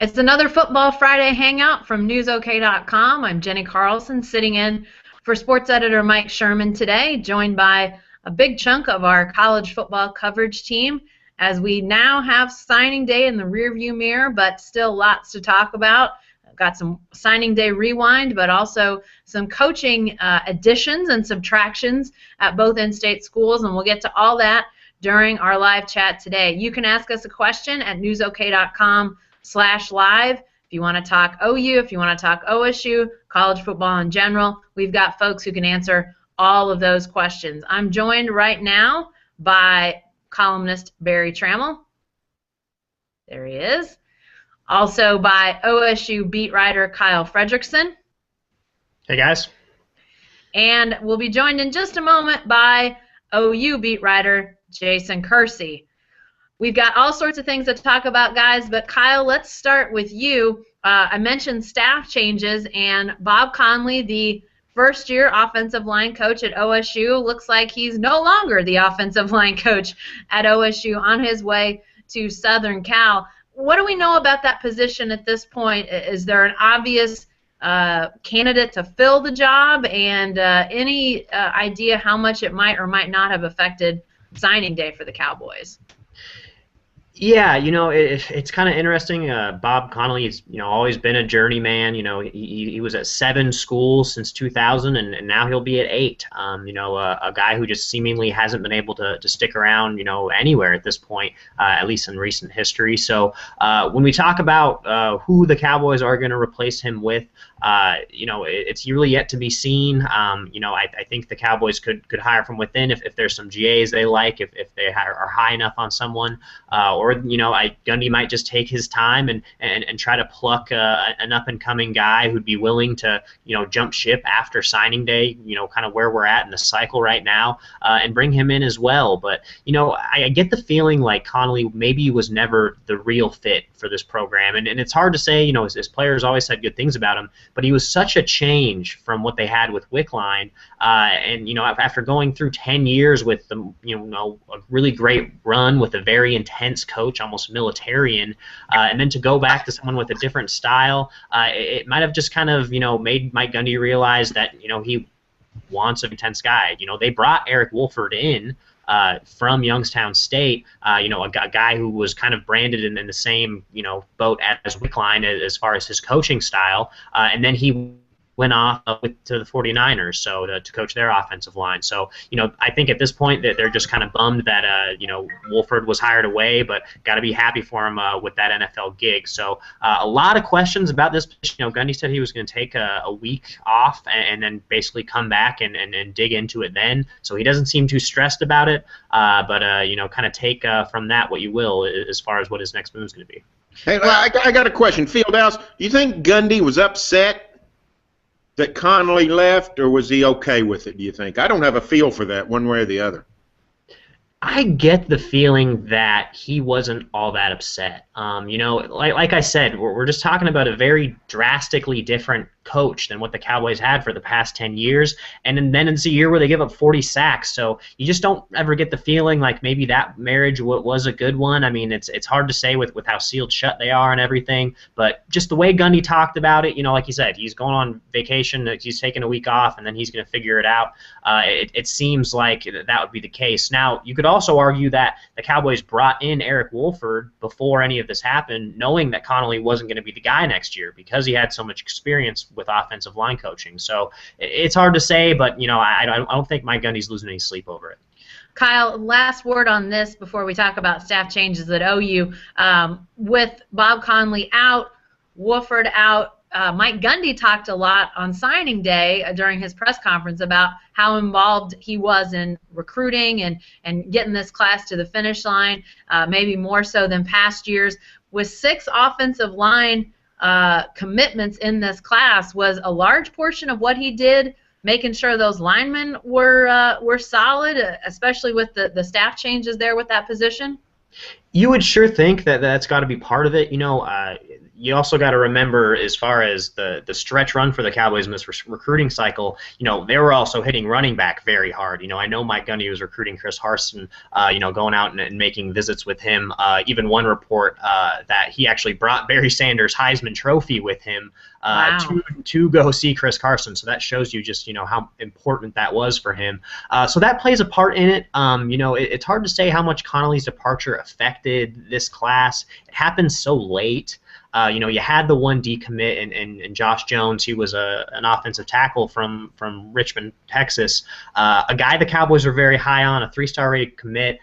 It's another Football Friday Hangout from newsok.com. I'm Jenny Carlson, sitting in for sports editor Mike Sherman today, joined by a big chunk of our college football coverage team, as we now have signing day in the rearview mirror, but still lots to talk about. I've got some signing day rewind, but also some coaching additions and subtractions at both in-state schools, and we'll get to all that during our live chat today. You can ask us a question at newsok.com/live. If you want to talk OU, if you want to talk OSU, college football in general, we've got folks who can answer all of those questions. I'm joined right now by columnist Barry Trammell. There he is. Also by OSU beat writer Kyle Fredrickson. Hey, guys. And we'll be joined in just a moment by OU beat writer Jason Kersey. We've got all sorts of things to talk about, guys, but Kyle, let's start with you. I mentioned staff changes, and Bob Conley, the first-year offensive line coach at OSU, looks like he's no longer the offensive line coach at OSU, on his way to Southern Cal. What do we know about that position at this point? Is there an obvious candidate to fill the job, and any idea how much it might or might not have affected signing day for the Cowboys? Yeah, it's kind of interesting. Bob Connolly has, always been a journeyman. He was at 7 schools since 2000, and now he'll be at 8. A guy who just seemingly hasn't been able to stick around, anywhere at this point, at least in recent history. So when we talk about who the Cowboys are going to replace him with, it's really yet to be seen. I think the Cowboys could hire from within if there's some GAs they like, if they are high enough on someone, or Gundy might just take his time and try to pluck an up-and-coming guy who'd be willing to jump ship after signing day, kind of where we're at in the cycle right now, and bring him in as well. But I get the feeling like Connolly maybe was never the real fit for this program, and it's hard to say. His players always said good things about him, but he was such a change from what they had with Wickline, and after going through 10 years with a really great run with a very intense coach, almost militarian, and then to go back to someone with a different style, it might have just kind of made Mike Gundy realize that he wants an intense guy. They brought Eric Wolford in from Youngstown State, a guy who was kind of branded in the same boat as Wickline as far as his coaching style, and then he went off to the 49ers, so to coach their offensive line. So, I think at this point that they're just kind of bummed that, Wolford was hired away, but got to be happy for him with that NFL gig. So a lot of questions about this. Gundy said he was going to take a week off and then basically come back and dig into it then. So he doesn't seem too stressed about it, but kind of take from that what you will as far as what his next move is going to be. Hey, I got a question. Fieldhouse, do you think Gundy was upset that Connolly left, or was he okay with it, do you think? I don't have a feel for that one way or the other. I get the feeling that he wasn't all that upset. Like I said, we're just talking about a very drastically different coach than what the Cowboys had for the past 10 years, and then it's a year where they give up 40 sacks. So you just don't ever get the feeling like maybe that marriage was a good one. I mean, it's hard to say with how sealed shut they are and everything, but just the way Gundy talked about it, like you said, he's going on vacation, he's taking a week off, and then he's going to figure it out. It seems like that would be the case. Now, you could also argue that the Cowboys brought in Eric Wolford before any of this happened, knowing that Connolly wasn't going to be the guy next year because he had so much experience with offensive line coaching. So it's hard to say, but I don't think Mike Gundy's losing any sleep over it. Kyle, last word on this before we talk about staff changes at OU. With Bob Conley out, Wolford out, Mike Gundy talked a lot on signing day during his press conference about how involved he was in recruiting and getting this class to the finish line, maybe more so than past years. With 6 offensive line commitments in this class, was a large portion of what he did making sure those linemen were solid, especially with the staff changes there with that position? You would sure think that that's got to be part of it. you also got to remember, as far as the stretch run for the Cowboys in this recruiting cycle, they were also hitting running back very hard. I know Mike Gundy was recruiting Chris Harsin, going out and making visits with him. Even one report that he actually brought Barry Sanders' Heisman Trophy with him Wow. to go see Chris Carson. So that shows you just how important that was for him. So that plays a part in it. It's hard to say how much Connolly's departure affected this class. It happened so late. You had the one decommit and Josh Jones. He was an offensive tackle from Richmond, Texas. A guy the Cowboys were very high on, a 3-star rated commit.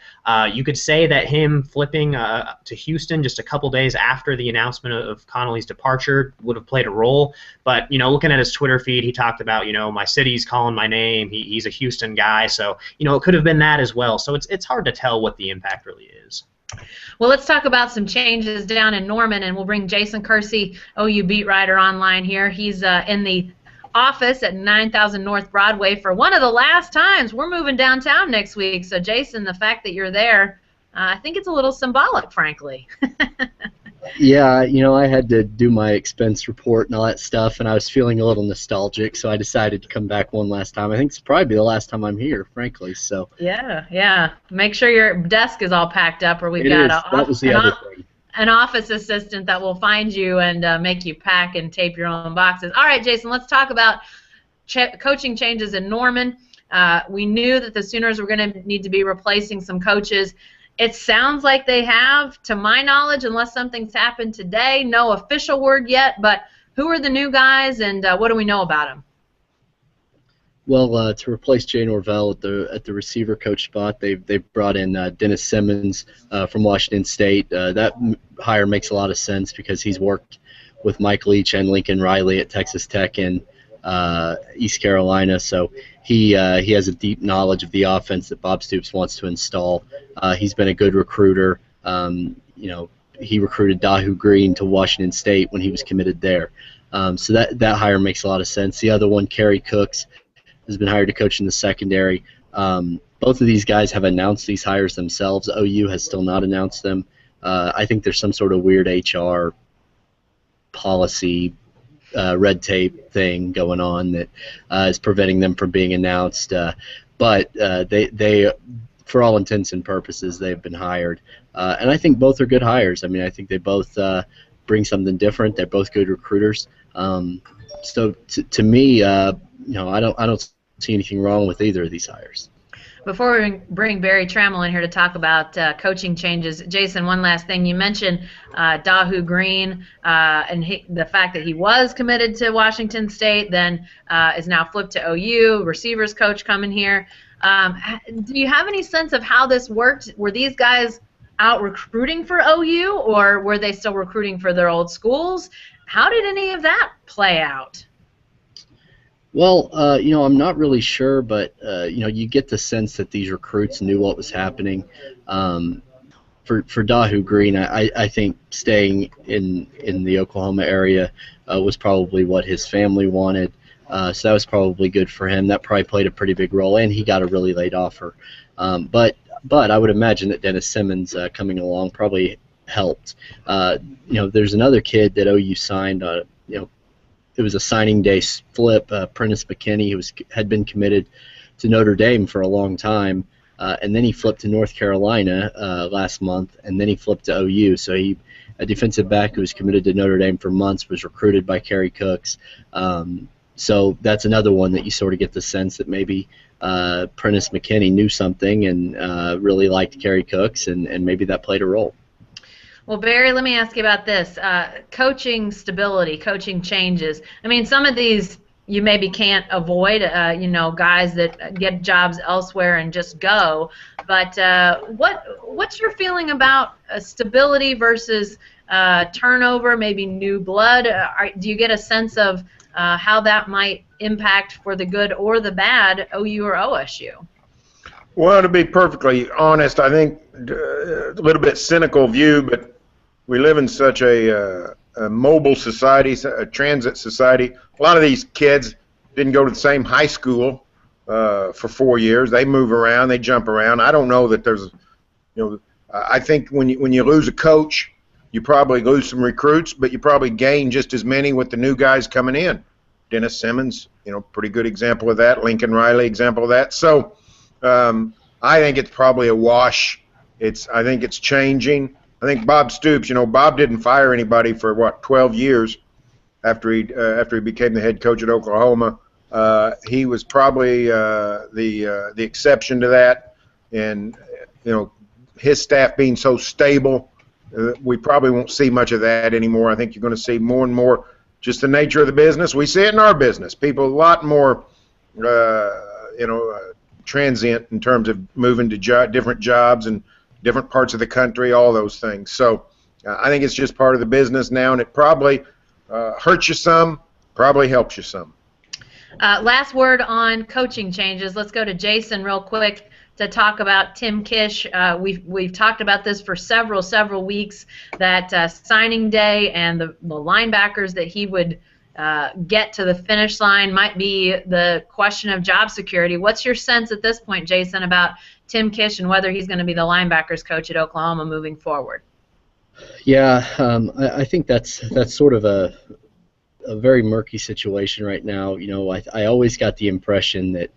You could say that him flipping to Houston just a couple days after the announcement of Connolly's departure would have played a role. But, looking at his Twitter feed, he talked about, my city's calling my name. He's a Houston guy. So, it could have been that as well. So it's hard to tell what the impact really is. Well, let's talk about some changes down in Norman, and we'll bring Jason Kersey, OU beat writer, online here. He's in the office at 9000 North Broadway for one of the last times. We're moving downtown next week, so Jason, the fact that you're there, I think it's a little symbolic, frankly. Yeah, I had to do my expense report and all that stuff, and I was feeling a little nostalgic, so I decided to come back one last time. I think it's probably the last time I'm here, frankly. So Yeah. Make sure your desk is all packed up, or we've got that was the other thing. An office assistant that will find you and make you pack and tape your own boxes. All right, Jason, let's talk about coaching changes in Norman. We knew that the Sooners were going to need to be replacing some coaches. It sounds like they have, to my knowledge, unless something's happened today. No official word yet, but who are the new guys, and what do we know about them? Well, to replace Jay Norvell at the receiver coach spot, they've brought in Dennis Simmons from Washington State. That hire makes a lot of sense because he's worked with Mike Leach and Lincoln Riley at Texas Tech and East Carolina, so he has a deep knowledge of the offense that Bob Stoops wants to install. He's been a good recruiter. He recruited Dahu Green to Washington State when he was committed there. So that hire makes a lot of sense. The other one, Kerry Cooks, has been hired to coach in the secondary. Both of these guys have announced these hires themselves. OU has still not announced them. I think there's some sort of weird HR policy red tape thing going on that is preventing them from being announced. But they, for all intents and purposes, they've been hired. And I think both are good hires. I mean, I think they both bring something different. They're both good recruiters. So to me, I don't see anything wrong with either of these hires. Before we bring Barry Trammell in here to talk about coaching changes, Jason, one last thing. You mentioned Dahu Green and the fact that he was committed to Washington State, then is now flipped to OU, receivers coach coming here. Do you have any sense of how this worked? Were these guys out recruiting for OU, or were they still recruiting for their old schools? How did any of that play out? Well, I'm not really sure, but you get the sense that these recruits knew what was happening. For Dahu Green, I think staying in the Oklahoma area was probably what his family wanted. So that was probably good for him. That probably played a pretty big role, and he got a really late offer. But I would imagine that Dennis Simmons coming along probably helped. There's another kid that OU signed. It was a signing day flip. Prentice McKinney, had been committed to Notre Dame for a long time, and then he flipped to North Carolina last month, and then he flipped to OU. So a defensive back who was committed to Notre Dame for months, was recruited by Kerry Cooks. So that's another one that you sort of get the sense that maybe Prentice McKinney knew something and really liked Kerry Cooks, and maybe that played a role. Well, Barry, let me ask you about this. Coaching stability, coaching changes. I mean, some of these you maybe can't avoid, guys that get jobs elsewhere and just go. But what's your feeling about stability versus turnover, maybe new blood? Do you get a sense of how that might impact, for the good or the bad, OU or OSU? Well, to be perfectly honest, I think a little bit cynical view, but we live in such a mobile society, a transit society. A lot of these kids didn't go to the same high school for 4 years. They move around, they jump around. I don't know that there's, I think when you lose a coach, You probably lose some recruits, but you probably gain just as many with the new guys coming in. Dennis Simmons, pretty good example of that. Lincoln Riley, example of that. So I think it's probably a wash. I think it's changing. I think Bob Stoops, Bob didn't fire anybody for 12 years after he became the head coach at Oklahoma. He was probably the exception to that, and his staff being so stable, we probably won't see much of that anymore. I think you're going to see more and more just the nature of the business. We see it in our business. People a lot more, transient in terms of moving to different jobs and different parts of the country, all those things. So I think it's just part of the business now, and it probably hurts you some, probably helps you some. Last word on coaching changes. Let's go to Jason real quick to talk about Tim Kish. We've talked about this for several weeks, that signing day and the linebackers that he would get to the finish line might be the question of job security. What's your sense at this point, Jason, about Tim Kish and whether he's going to be the linebackers coach at Oklahoma moving forward? Yeah, I think that's sort of a very murky situation right now. I always got the impression that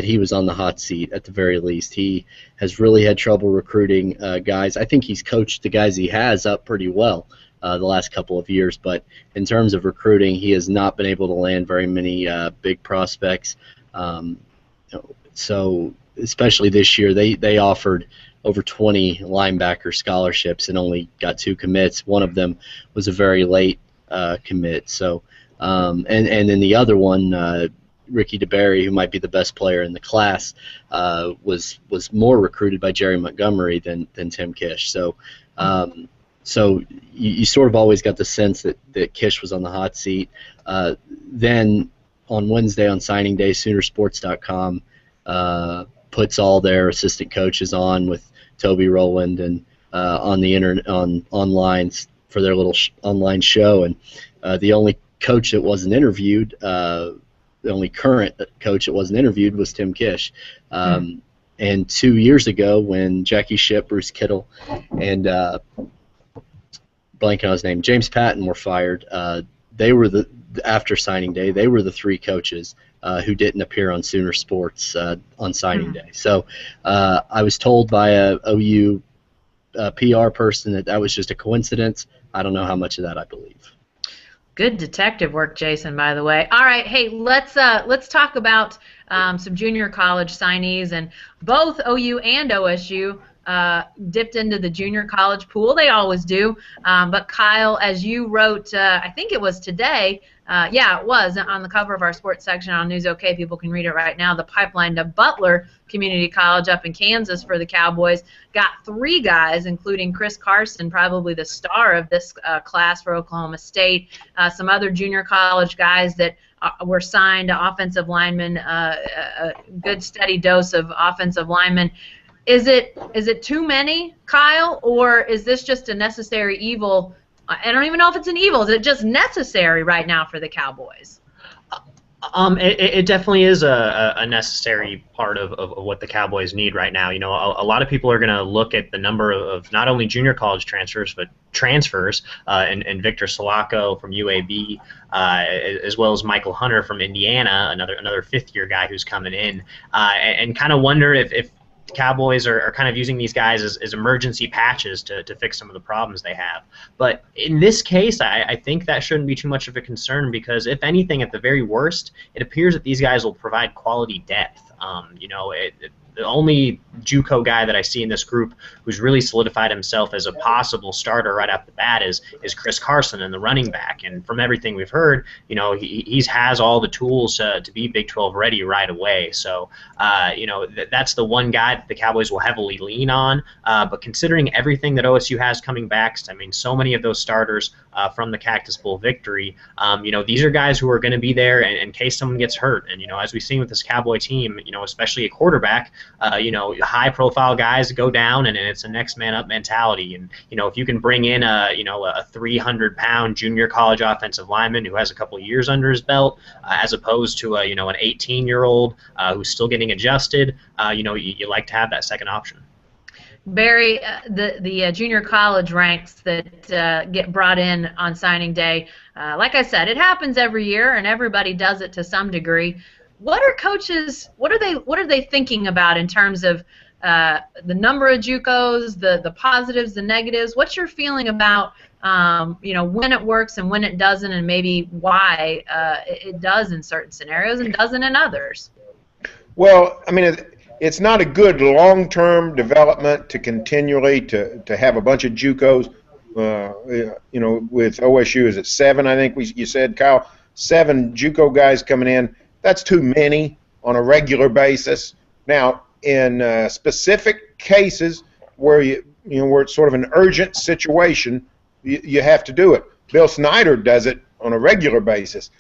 he was on the hot seat at the very least. He has really had trouble recruiting guys. I think he's coached the guys he has up pretty well the last couple of years, but in terms of recruiting, he has not been able to land very many big prospects. So especially this year, they offered over 20 linebacker scholarships and only got 2 commits. One of them was a very late commit. So and then the other one, Ricky DeBerry, who might be the best player in the class, was more recruited by Jerry Montgomery than Tim Kish. So so you sort of always got the sense that Kish was on the hot seat. Then on Wednesday on signing day, Soonersports.com puts all their assistant coaches on with Toby Rowland and on the online for their little online show, and the only coach that wasn't interviewed, the only current coach that wasn't interviewed was Tim Kish. And 2 years ago, when Jackie Shipp, Bruce Kittle, and blanking on his name, James Patton were fired, they were after signing day, they were the 3 coaches who didn't appear on Sooner Sports on signing day. So I was told by a OU PR person that was just a coincidence. I don't know how much of that I believe. Good detective work, Jason, by the way. All right, hey, let's talk about some junior college signees, and both OU and OSU dipped into the junior college pool. They always do. But Kyle, as you wrote, I think it was today, yeah, it was on the cover of our sports section on News OK. People can read it right now. The pipeline to Butler Community College up in Kansas for the Cowboys got 3 guys, including Chris Carson, probably the star of this class for Oklahoma State, some other junior college guys that were signed, offensive linemen, a good steady dose of offensive linemen. Is it too many, Kyle, or is this just a necessary evil? I don't even know if it's an evil. Is it just necessary right now for the Cowboys? It definitely is a necessary part of what the Cowboys need right now. A lot of people are going to look at the number of not only junior college transfers, but transfers, and Victor Sulaco from UAB, as well as Michael Hunter from Indiana, another fifth-year guy who's coming in, and kind of wonder if Cowboys are kind of using these guys as emergency patches to fix some of the problems they have. But in this case, I think that shouldn't be too much of a concern, because if anything, at the very worst, it appears that these guys will provide quality depth. The only JUCO guy that I see in this group who's really solidified himself as a possible starter right off the bat is Chris Carson, and the running back. And from everything we've heard, he has all the tools to be Big 12 ready right away. So, that's the one guy that the Cowboys will heavily lean on. But considering everything that OSU has coming back, I mean, so many of those starters from the Cactus Bowl victory, these are guys who are going to be there in case someone gets hurt. And, as we've seen with this Cowboy team, especially a quarterback, high-profile guys go down, and it's a next-man-up mentality. And if you can bring in a 300-pound junior college offensive lineman who has a couple of years under his belt, as opposed to an 18-year-old who's still getting adjusted, you like to have that second option. Barry, the junior college ranks that get brought in on signing day, like I said, it happens every year, and everybody does it to some degree. What are coaches? What are they thinking about in terms of the number of JUCOs, the positives, the negatives? What's your feeling about when it works and when it doesn't, and maybe why it does in certain scenarios and doesn't in others? Well, I mean, it's not a good long-term development to continually to have a bunch of JUCOs. With OSU, is it 7? I think you said, Kyle, 7 JUCO guys coming in. That's too many on a regular basis. Now, in specific cases where where it's sort of an urgent situation, you have to do it. Bill Snyder does it on a regular basis.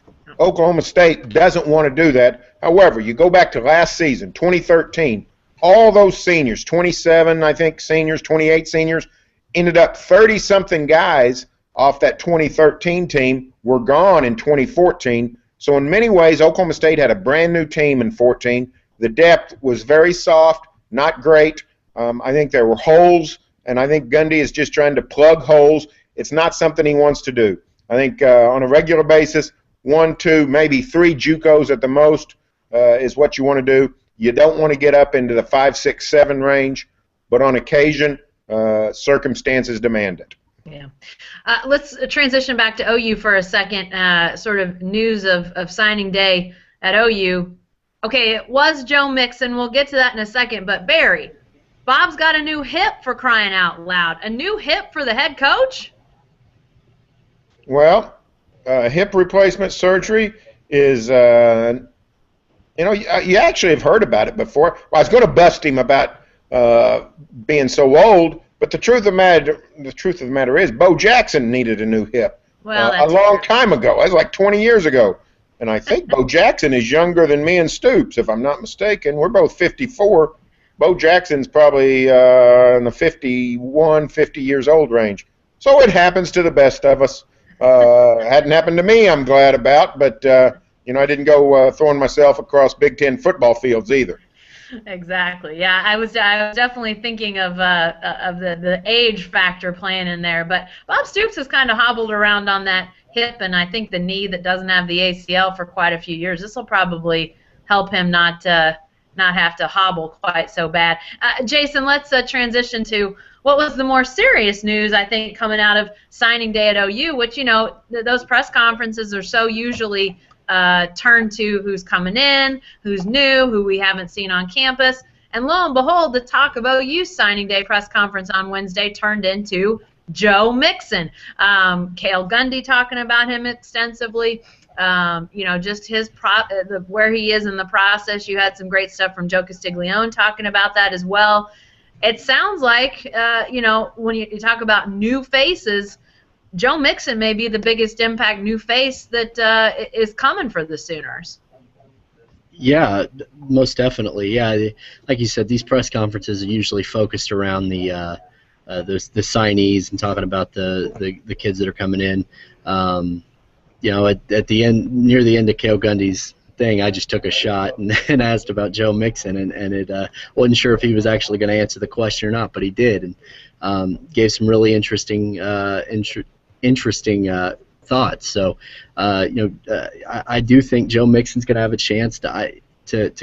Oklahoma State doesn't want to do that. However, you go back to last season, 2013, all those seniors, 27, I think, seniors, 28 seniors, ended up 30-something guys off that 2013 team were gone in 2014. So in many ways, Oklahoma State had a brand-new team in 14. The depth was very soft, not great. I think there were holes, and I think Gundy is just trying to plug holes. It's not something he wants to do. I think on a regular basis, 1, 2, maybe 3 JUCOs at the most is what you want to do. You don't want to get up into the 5, 6, 7 range, but on occasion, circumstances demand it. Yeah. Let's transition back to OU for a second. Sort of news of signing day at OU. Okay, it was Joe Mixon. We'll get to that in a second. But Barry, Bob's got a new hip, for crying out loud. A new hip for the head coach? Well, hip replacement surgery is, you actually have heard about it before. Well, I was going to bust him about being so old, but the truth of the matter is, Bo Jackson needed a new hip a long time ago. That was like 20 years ago. And I think Bo Jackson is younger than me and Stoops, if I'm not mistaken. We're both 54. Bo Jackson's probably in the 51, 50 years old range. So it happens to the best of us. Hadn't happened to me, I'm glad about, but I didn't go throwing myself across Big Ten football fields either. Exactly. Yeah, I was definitely thinking of the age factor playing in there. But Bob Stoops has kind of hobbled around on that hip, and I think the knee that doesn't have the ACL for quite a few years. This will probably help him not have to hobble quite so bad. Jason, let's transition to what was the more serious news, I think, coming out of signing day at OU, which, those press conferences are so usually turned to who's coming in, who's new, who we haven't seen on campus. And lo and behold, the talk of OU's signing day press conference on Wednesday turned into Joe Mixon. Cale Gundy talking about him extensively. Just his where he is in the process. You had some great stuff from Joe Castiglione talking about that as well. It sounds like, when you talk about new faces, Joe Mixon may be the biggest impact new face that is coming for the Sooners. Yeah, most definitely. Yeah, like you said, these press conferences are usually focused around the signees and talking about the kids that are coming in. At the end, near the end of Cale Gundy's thing, I just took a shot and asked about Joe Mixon, and it wasn't sure if he was actually going to answer the question or not, but he did, and gave some really interesting thoughts. So, I do think Joe Mixon's going to have a chance to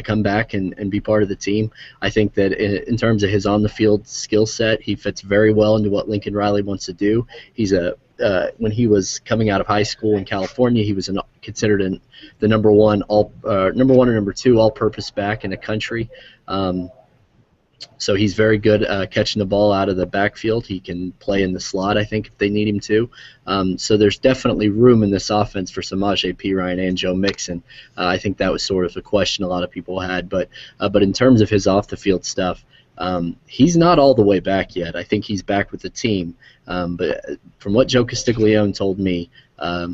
come back and be part of the team. I think that in terms of his on-the-field skill set, he fits very well into what Lincoln Riley wants to do. He's when he was coming out of high school in California, he was considered the number one or number 2 all-purpose back in the country. So he's very good catching the ball out of the backfield. He can play in the slot, I think, if they need him to. So there's definitely room in this offense for Samaje Perine and Joe Mixon. I think that was sort of a question a lot of people had. But in terms of his off-the-field stuff, he's not all the way back yet. I think he's back with the team. But from what Joe Castiglione told me,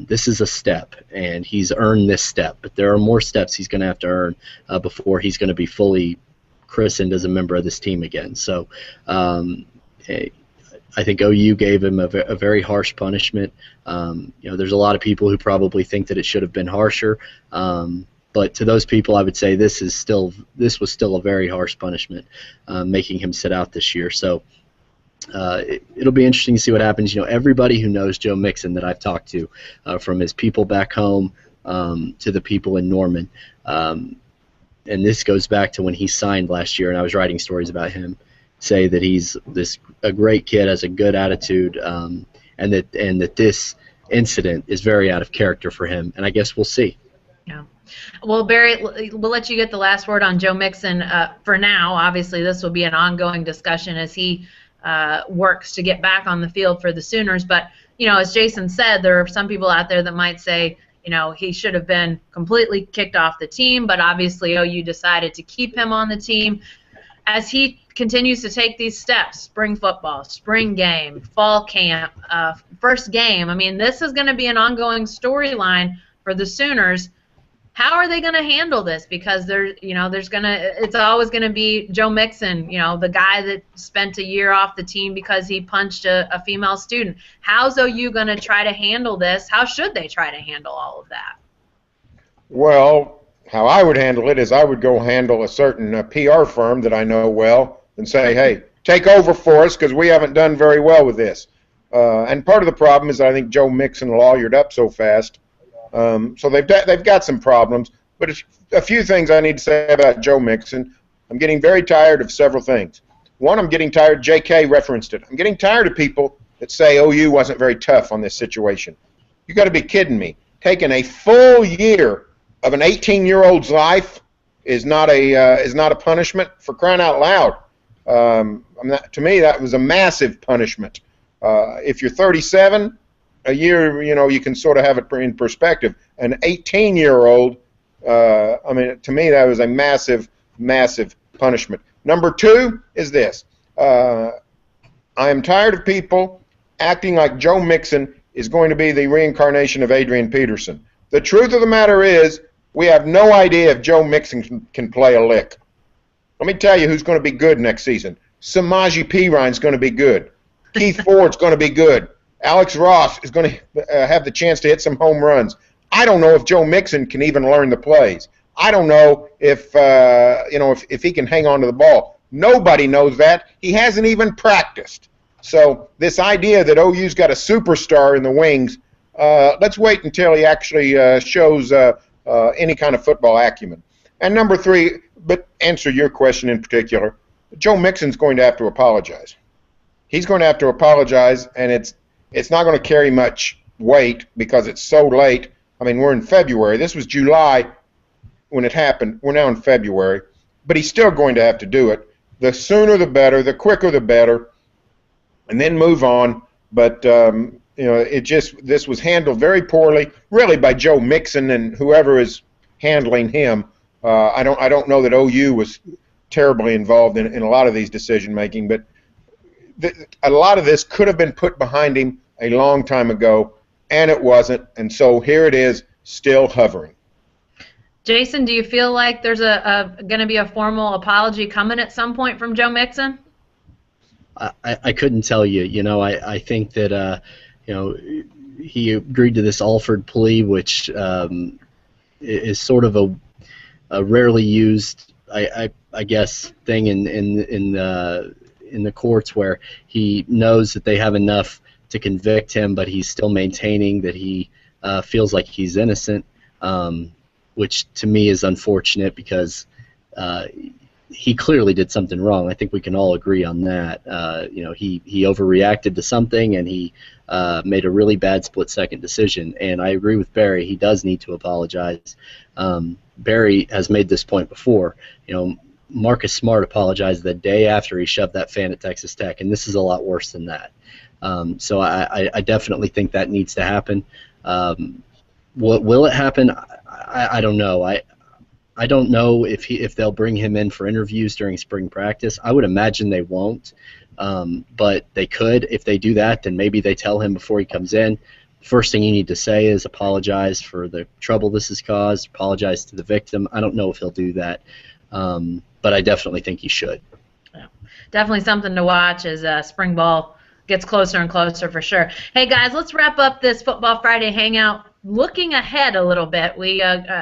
this is a step, and he's earned this step. But there are more steps he's going to have to earn before he's going to be fully christened as a member of this team again. So I think OU gave him a very harsh punishment. There's a lot of people who probably think that it should have been harsher. But to those people, I would say this was still a very harsh punishment, making him sit out this year. So It'll be interesting to see what happens. You know, everybody who knows Joe Mixon that I've talked to, from his people back home to the people in Norman, and this goes back to when he signed last year, and I was writing stories about him, say that he's a great kid, has a good attitude, and that this incident is very out of character for him, and I guess we'll see. Yeah. Well, Barry, we'll let you get the last word on Joe Mixon for now. Obviously, this will be an ongoing discussion as he works to get back on the field for the Sooners. But, you know, as Jason said, there are some people out there that might say, you know, he should have been completely kicked off the team, but obviously OU decided to keep him on the team. As he continues to take these steps, spring football, spring game, fall camp, first game, I mean, this is going to be an ongoing storyline for the Sooners. How are they going to handle this? Because it's always going to be Joe Mixon, you know, the guy that spent a year off the team because he punched a female student. How's OU going to try to handle this? How should they try to handle all of that? Well, how I would handle it is I would go handle a certain PR firm that I know well and say, hey, take over for us because we haven't done very well with this. And part of the problem is I think Joe Mixon lawyered up so fast. So they've got some problems, but a few things I need to say about Joe Mixon. I'm getting very tired of several things. One, I'm getting tired, J.K. referenced it, I'm getting tired of people that say OU wasn't very tough on this situation. You got to be kidding me. Taking a full year of an 18-year-old's life is not a punishment, for crying out loud. To me, that was a massive punishment. If you're 37, a year, you know, you can sort of have it in perspective. An 18-year-old, I mean, to me, that was a massive, massive punishment. Number two is this. I am tired of people acting like Joe Mixon is going to be the reincarnation of Adrian Peterson. The truth of the matter is we have no idea if Joe Mixon can play a lick. Let me tell you who's going to be good next season. Samaje Perine's going to be good. Keith Ford's going to be good. Alex Ross is going to have the chance to hit some home runs. I don't know if Joe Mixon can even learn the plays. I don't know if if he can hang on to the ball. Nobody knows that. He hasn't even practiced. So this idea that OU's got a superstar in the wings, let's wait until he actually shows any kind of football acumen. And number three, but answer your question in particular, Joe Mixon's going to have to apologize. He's going to have to apologize, and it's not going to carry much weight because it's so late. I mean, we're in February. This was July when it happened. We're now in February. But he's still going to have to do it. The sooner the better, the quicker the better, and then move on. But, this was handled very poorly, really, by Joe Mixon and whoever is handling him. I don't know that OU was terribly involved in a lot of these decision-making, but a lot of this could have been put behind him a long time ago, and it wasn't, and so here it is, still hovering. Jason, do you feel like there's going to be a formal apology coming at some point from Joe Mixon? I couldn't tell you. You know, I think that he agreed to this Alford plea, which is sort of a rarely used, I guess, thing in the courts, where he knows that they have enough to convict him, but he's still maintaining that he feels like he's innocent, which to me is unfortunate because he clearly did something wrong. I think we can all agree on that. He overreacted to something, and he made a really bad split-second decision. And I agree with Barry. He does need to apologize. Barry has made this point before. Marcus Smart apologized the day after he shoved that fan at Texas Tech, and this is a lot worse than that. So I definitely think that needs to happen. Will it happen? I don't know. I don't know if they'll bring him in for interviews during spring practice. I would imagine they won't, but they could. If they do that, then maybe they tell him before he comes in, first thing you need to say is apologize for the trouble this has caused, apologize to the victim. I don't know if he'll do that. But I definitely think he should. Yeah. Definitely something to watch as spring ball gets closer and closer for sure. Hey, guys, let's wrap up this Football Friday Hangout. Looking ahead a little bit, we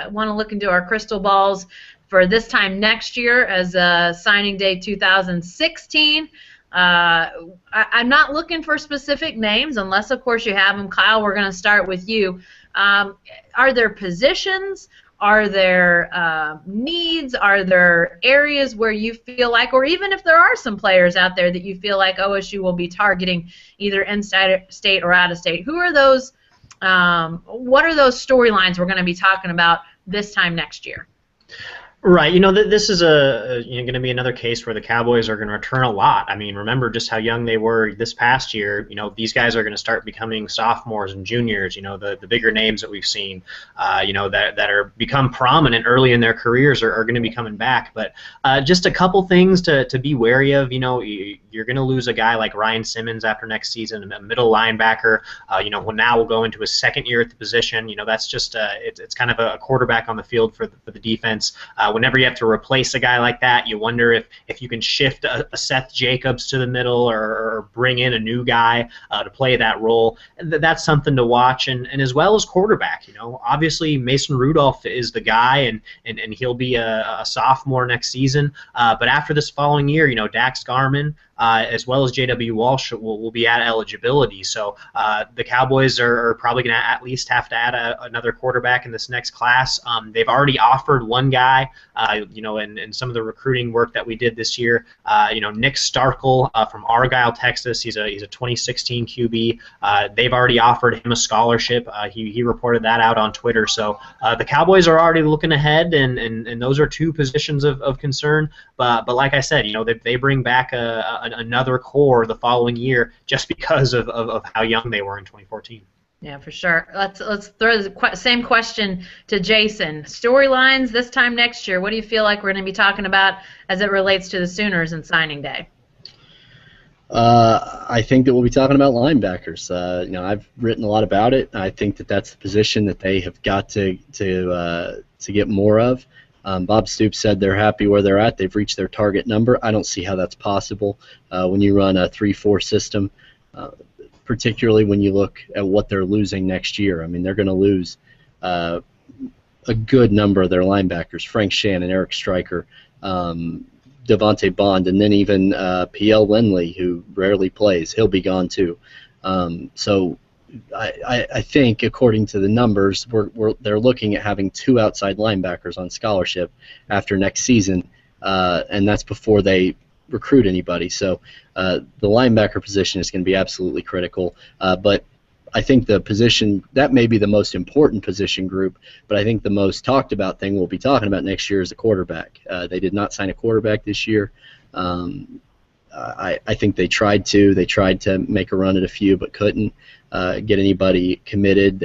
want to look into our crystal balls for this time next year as signing day 2016. I'm not looking for specific names unless, of course, you have them. Kyle, we're going to start with you. Are there positions? Are there needs? Are there areas where you feel like, or even if there are some players out there that you feel like OSU will be targeting either in-state or out-of-state? Who are those? What are those storylines we're going to be talking about this time next year? Right. This is going to be another case where the Cowboys are going to return a lot. I mean, remember just how young they were this past year. These guys are going to start becoming sophomores and juniors. The bigger names that we've seen, that are become prominent early in their careers are going to be coming back. But just a couple things to be wary of. You're going to lose a guy like Ryan Simmons after next season, a middle linebacker. Now we'll go into his second year at the position. That's just it's kind of a quarterback on the field for the defense. Whenever you have to replace a guy like that, you wonder if you can shift a Seth Jacobs to the middle or bring in a new guy to play that role. That's something to watch, and as well as quarterback. Obviously Mason Rudolph is the guy, and he'll be a sophomore next season. But after this following year, Dax Garman, as well as J.W. Walsh will be at eligibility. So the Cowboys are probably going to at least have to add another quarterback in this next class. They've already offered one guy, in some of the recruiting work that we did this year. Nick Starkel from Argyle, Texas. He's a 2016 QB. They've already offered him a scholarship. He reported that out on Twitter. So the Cowboys are already looking ahead, and those are two positions of concern. But like I said, they bring back another core the following year just because of how young they were in 2014. Yeah, for sure. Let's throw the same question to Jason. Storylines this time next year. What do you feel like we're going to be talking about as it relates to the Sooners and signing day? I think that we'll be talking about linebackers. I've written a lot about it. I think that that's the position that they have got to get more of. Bob Stoops said they're happy where they're at. They've reached their target number. I don't see how that's possible when you run a 3-4 system, particularly when you look at what they're losing next year. I mean, they're going to lose a good number of their linebackers, Frank Shannon, Eric Stryker, Devontae Bond, and then even P.L. Lindley, who rarely plays. He'll be gone too. So I think, according to the numbers, they're looking at having 2 outside linebackers on scholarship after next season, and that's before they recruit anybody. So the linebacker position is going to be absolutely critical. But I think the position, that may be the most important position group, but I think the most talked about thing we'll be talking about next year is the quarterback. They did not sign a quarterback this year. I think they tried to make a run at a few but couldn't get anybody committed.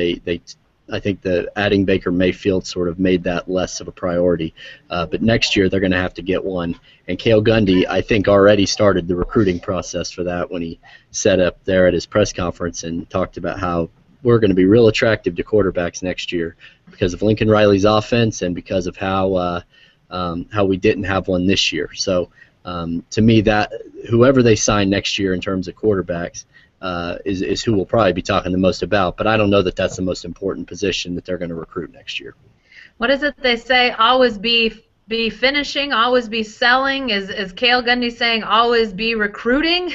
I think the adding Baker Mayfield sort of made that less of a priority. But next year they're going to have to get one. And Cale Gundy, I think, already started the recruiting process for that when he set up there at his press conference and talked about how we're going to be real attractive to quarterbacks next year because of Lincoln Riley's offense and because of how we didn't have one this year. So to me, that whoever they sign next year in terms of quarterbacks is who we'll probably be talking the most about. But I don't know that that's the most important position that they're going to recruit next year. What is it they say? Always be finishing, always be selling. Is Cale Gundy saying always be recruiting?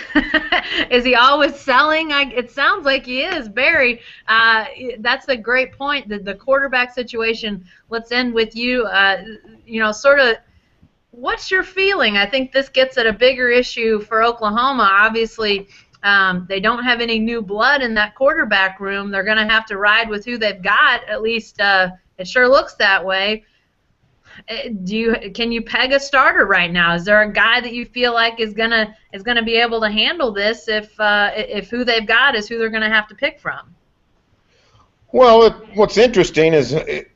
Is he always selling? It sounds like he is, Barry. That's a great point. The quarterback situation. Let's end with you. Sort of. What's your feeling? I think this gets at a bigger issue for Oklahoma. Obviously, they don't have any new blood in that quarterback room. They're going to have to ride with who they've got. At least it sure looks that way. Can you peg a starter right now? Is there a guy that you feel like is gonna be able to handle this if who they've got is who they're going to have to pick from? Well, what's interesting is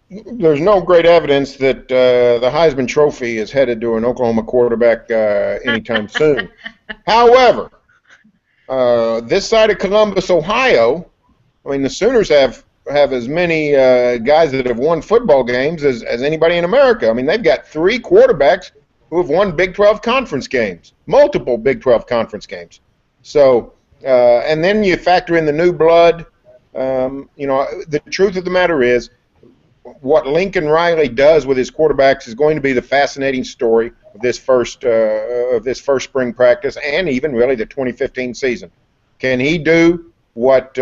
there's no great evidence that the Heisman Trophy is headed to an Oklahoma quarterback anytime soon. However, this side of Columbus, Ohio, I mean, the Sooners have as many guys that have won football games as anybody in America. I mean, they've got 3 quarterbacks who have won Big 12 conference games, multiple Big 12 conference games. So, and then you factor in the new blood. The truth of the matter is, what Lincoln Riley does with his quarterbacks is going to be the fascinating story of this first spring practice and even really the 2015 season. Can he do what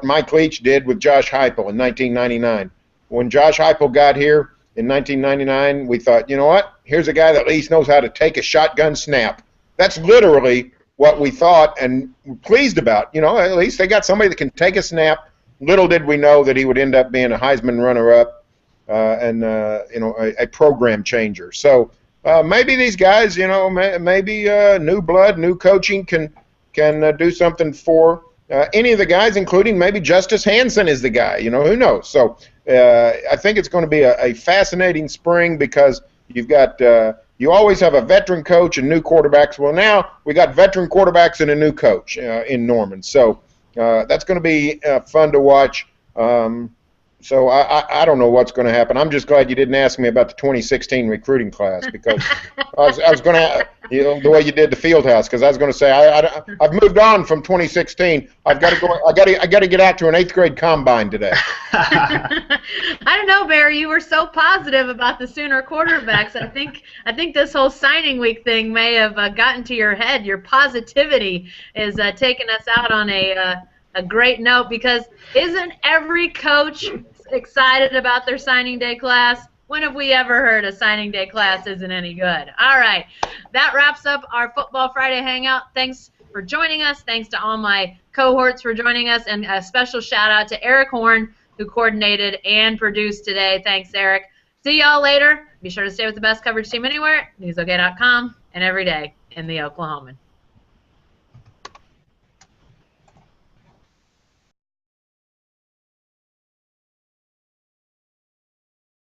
Mike Leach did with Josh Heupel in 1999? When Josh Heupel got here in 1999, we thought, you know what? Here's a guy that at least knows how to take a shotgun snap. That's literally what we thought and were pleased about. You know, at least they got somebody that can take a snap. Little did we know that he would end up being a Heisman runner-up and a program changer. So maybe these guys, maybe new blood, new coaching can do something for any of the guys, including maybe Justice Hansen is the guy. Who knows? So I think it's going to be a fascinating spring because you've got you always have a veteran coach and new quarterbacks. Well, now we got veteran quarterbacks and a new coach in Norman. So that's going to be fun to watch. So I don't know what's going to happen. I'm just glad you didn't ask me about the 2016 recruiting class because I was going to, the way you did the field house, because I was going to say I've moved on from 2016. I've got to go. I got to get out to an 8th grade combine today. I don't know, Barry. You were so positive about the Sooner quarterbacks. I think this whole signing week thing may have gotten to your head. Your positivity is taking us out on a great note, because isn't every coach excited about their signing day class? When have we ever heard a signing day class isn't any good? All right, that wraps up our Football Friday Hangout. Thanks for joining us. Thanks to all my cohorts for joining us, and a special shout out to Eric Horn, who coordinated and produced today. Thanks, Eric. See y'all later. Be sure to stay with the best coverage team anywhere, newsok.com, and every day in the Oklahoman.